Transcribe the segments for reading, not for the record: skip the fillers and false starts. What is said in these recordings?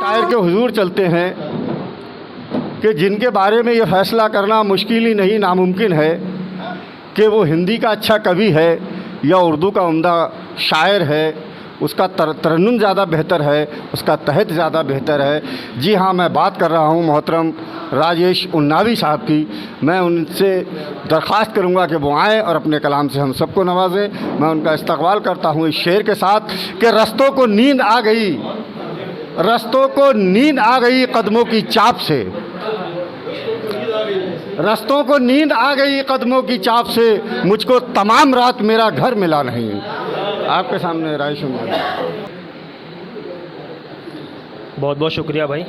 शायर के हुजूर चलते हैं कि जिनके बारे में ये फ़ैसला करना मुश्किल ही नहीं नामुमकिन है कि वो हिंदी का अच्छा कवि है या उर्दू का उम्दा शायर है, उसका तरन्नुम ज़्यादा बेहतर है, उसका तहत ज़्यादा बेहतर है। जी हाँ, मैं बात कर रहा हूँ मोहतरम राजेश उन्नावी साहब की। मैं उनसे दरख्वास्त करूँगा कि वो आएँ और अपने कलाम से हम सबको नवाजें। मैं उनका इस्तकबाल करता हूँ इस शेर के साथ कि रस्तों को नींद आ गई, रस्तों को नींद आ गई कदमों की चाप से, रस्तों को नींद आ गई कदमों की चाप से, मुझको तमाम रात मेरा घर मिला नहीं। आपके सामने राय सुनिए। बहुत बहुत शुक्रिया भाई।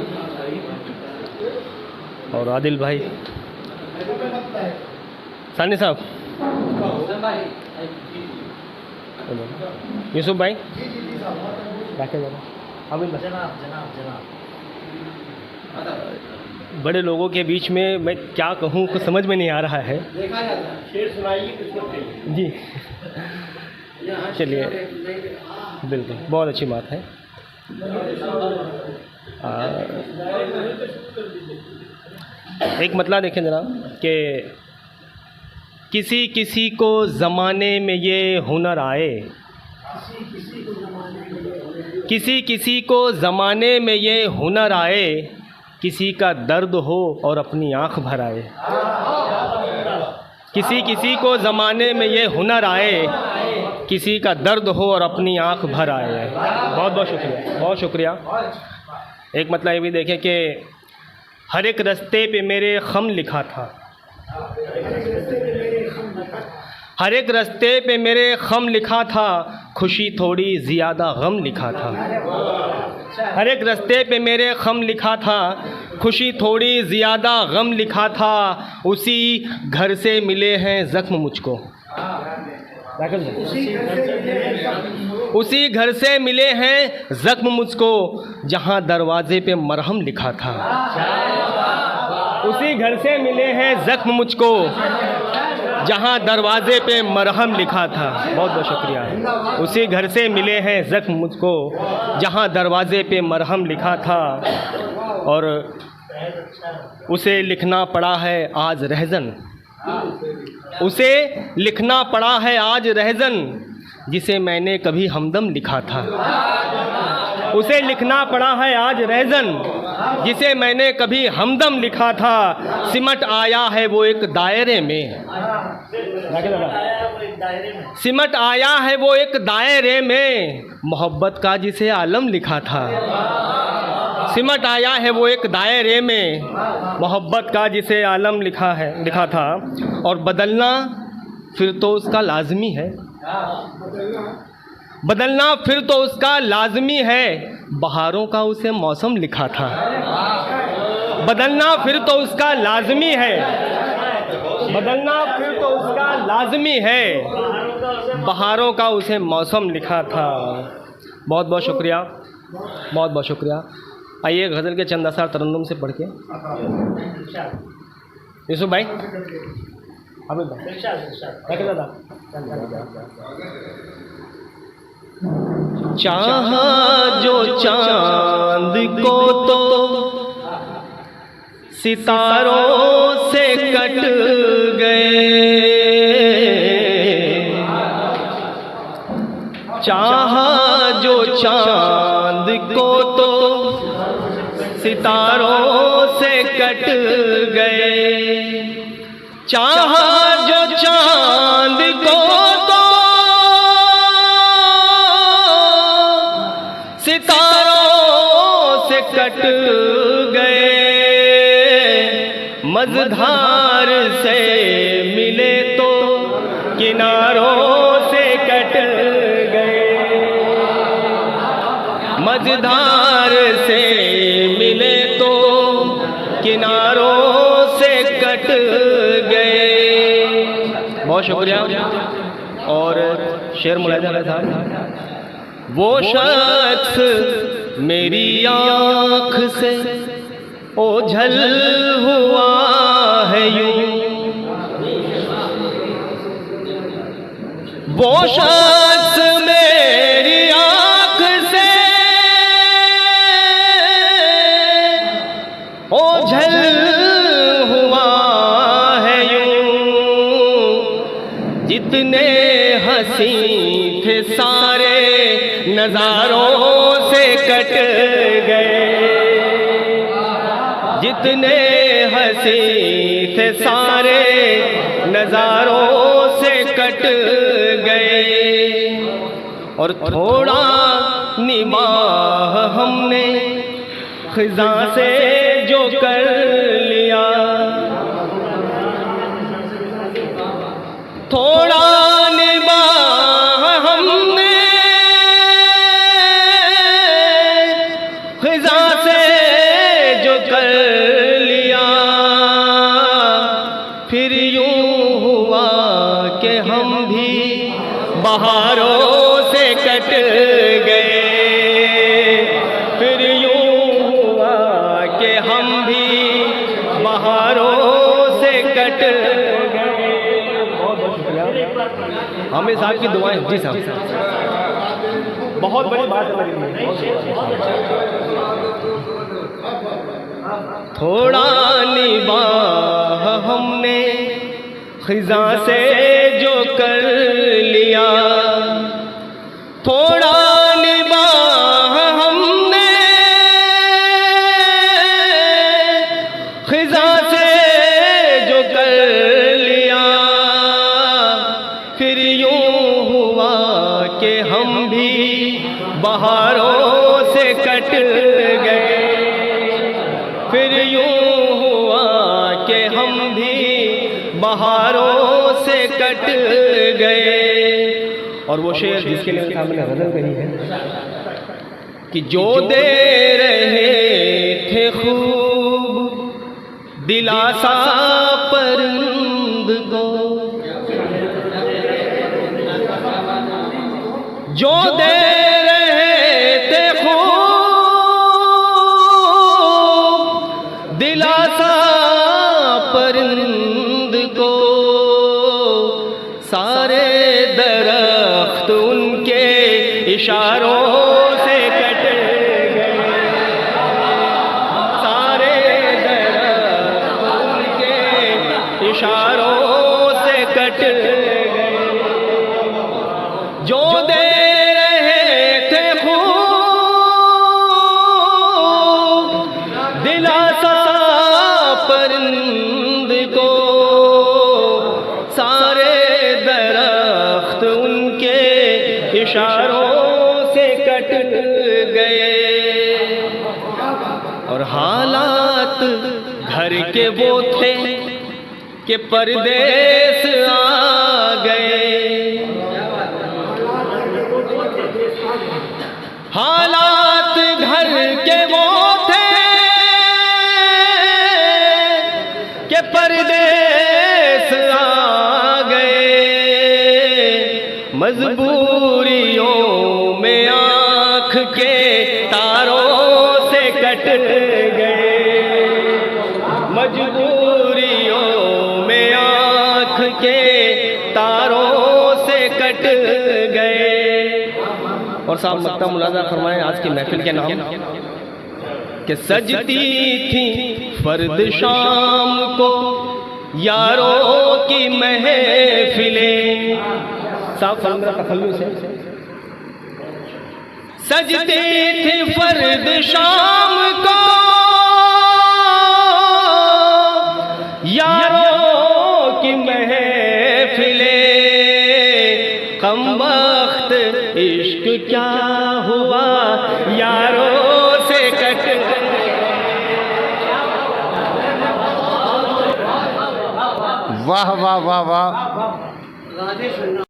और आदिल भाई, सानी साहब, यूसुफ भाई, बड़े लोगों के बीच में मैं क्या कहूँ कुछ समझ में नहीं आ रहा है। शेर सुनाइए जी। चलिए, बिल्कुल, बहुत अच्छी बात है। एक मतला देखें जनाब कि किसी किसी को ज़माने में ये हुनर आए, किसी किसी को ज़माने में ये हुनर आए, किसी का दर्द हो और अपनी आँख भर आए। किसी किसी को ज़माने में ये हुनर आए, किसी का दर्द हो और अपनी आँख भर आए। बहुत बहुत शुक्रिया, बहुत शुक्रिया। एक मतलब ये भी देखें कि हर एक रस्ते पे मेरे खम लिखा था, हर एक रस्ते पे मेरे खम लिखा था, खुशी थोड़ी ज़्यादा गम लिखा था। हर एक रस्ते पे मेरे खम लिखा था, खुशी थोड़ी ज़्यादा गम लिखा था, उसी घर से मिले हैं ज़ख्म मुझको, उसी घर से मिले हैं ज़ख्म मुझको, जहाँ दरवाजे पे मरहम लिखा था। उसी घर से मिले हैं ज़ख्म मुझको, जहाँ दरवाजे पे मरहम लिखा था। बहुत बहुत शुक्रिया। उसी घर से मिले हैं ज़ख्म मुझको, जहाँ दरवाजे पे मरहम लिखा था, और उसे लिखना पड़ा है आज रहज़न, उसे लिखना पड़ा है आज रहज़न, जिसे मैंने कभी हमदम लिखा था। उसे लिखना पड़ा है आज रहज़न, जिसे मैंने कभी हमदम लिखा था। सिमट आया है वो एक दायरे में, सिमट आया है वो एक दायरे में, मोहब्बत का जिसे आलम लिखा था। सिमट आया है वो एक दायरे में, मोहब्बत का जिसे आलम लिखा था। और बदलना फिर तो उसका लाजमी है, बदलना फिर तो उसका लाजमी है, बहारों का उसे मौसम लिखा था। बदलना फिर तो उसका लाजमी है, बदलना फिर तो उसका लाजमी है, बहारों का उसे मौसम लिखा था। बहुत बहुत शुक्रिया, बहुत बहुत शुक्रिया। आइए गज़ल के चंद असर तरन्नुम से पढ़ के। यूसुफ भाई, अभी दादा, चाहा जो चांद को तो सितारों से कट गए, चाहा जो चांद को तो सितारों से कट गए, चाहा जो चांद को तो सितारों से कट गए, मझधार से मिले तो किनारों से कट गए, मझधार से मिले तो किनारों से कट गए। बहुत शुक्रिया। और शेर मुलाहिजा साहब, वो शख्स मेरी आँख से ओझल हुआ है यूं, वो शख्स मेरी आँख सारे नज़ारों से कट गए, जितने हंसी थे सारे नज़ारों से कट गए। और थोड़ा निबाह हमने खिज़ा से जो कर लिया, थोड़ा निबाह हमने खिज़ा से जो कर लिया, फिर यूं हुआ कि हम भी बहारों से कट गए, फिर यूं हुआ कि हम भी बहारों से कट गए। बहुत बहुत शुक्रिया। आमिर साहब की दुआएं। जी साहब, बहुत बड़ी बात है मेरे लिए। थोड़ा निबाह हमने खिज़ा से जो कर लिया, थोड़ा निबाह हमने खिज़ा से जो कर लिया, फिर यूं हुआ कि हम भी बहारों से कट गए, फिर यूं हुआ कि हम भी बहारों से कट गए। और वो शेर जिसके लिए सामने गज़ल कही है कि जो दे रहे थे खूब दिलासा परिंद को, जो दे रहे थे खूब दिलासा परिंद को, सारे दरख्त उनके इशारों से कट गए, सारे दरख्त उनके इशारों से कट गए। जो दे रहे थे खूब दिलासा परिंद को, सारे दरख्त उनके इशारों से कट गए। और हालात घर के वो थे कि परदेस आ गए, हालात घर के वो थे कि परदेस आ गए, मजबूरियों में आँख के तारों से कट गए, मजबूरियों में आँख के तारों से कट गए। और साहब मक्ता मुलाजा फरमाएं आज की महफिल के नाम कि सजती थी फर्द शाम को यारों की महफिलें, साहब तखल्लुस है, सजती थी फर्द शाम को यारों की महफिलें, कम वक्त इश्क क्या हुआ यारों से कट। वाह वाह वाह वाह।